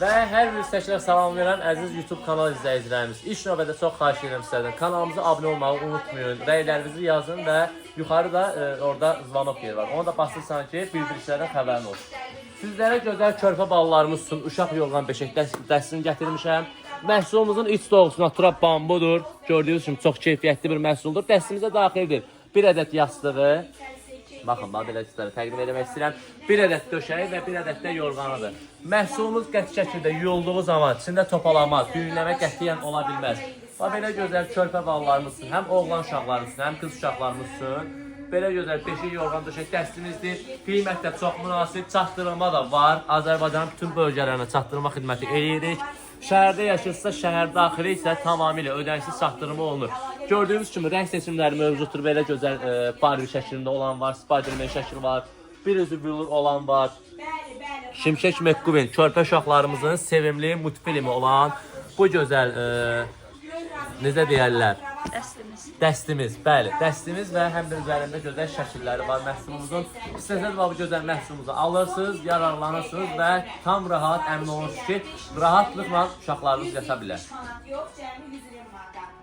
Və hər bir istəklər salamlayıram əziz YouTube kanal izləyicilərimiz. İlk növbədə çox xahiş edirəm sizlərdən. Kanalımıza abunə olmağı unutmayın. Rəylərinizi yazın və yuxarıda orada zvanok yeri var. Ona da basırsan ki, bildirişlərdən xəbərin olsun. Sizlərə gözəl körpə balalarımız üçün uşaq yorğan beşik dəstini gətirmişəm. Məhsulumuzun iç doğusuna Natura bambudur. Gördüyünüz kimi çox keyfiyyətli bir məhsuldur. Dəstimizə daxildir 1 ədəd yastığı. Baxın, belə sizlərə təqdim etmək istəyirəm. 1 ədəd döşəyi və 1 ədəd də yorğanıdır. Məhsulumuz qəti şəkildə yuyulduğu zaman içində topalamaz, düyünləmə qətiyyən ola bilməz. Belə gözəl körpə balalarımız üçün, həm oğlan uşaqlarımız üçün, həm qız uşaqlarımız üçün belə gözəl beşik yorğan döşək dəstimizdir. Qiymət də çox münasib, çatdırılma da var. Azərbaycanın bütün bölgələrinə çatdırma xidməti eləyirik. Şəhərdə yaşırsa, şəhər daxili isə tamamilə ödənişsiz çatdırma olunur. Gördüyünüz kimi rəng seçimləri mövcuddur. Belə gözəl Barbie şəklində olan var, Spiderman şəkli var, bir üzü bülür olan var. Şimşək McQueen, körpə uşaqlarımızın sevimli multfilmi olan bu gözəl, necə deyərlər? Dəstimiz, bəli, dəstimiz və həm də üzərində gözəl şəkilləri var məhsulumuzun. İstəsəniz bu gözəl məhsulumuzu alırsınız, yararlanırsınız və tam rahat, əmin olursunuz ki, rahatlıqla uşaqlarınız yata bilər.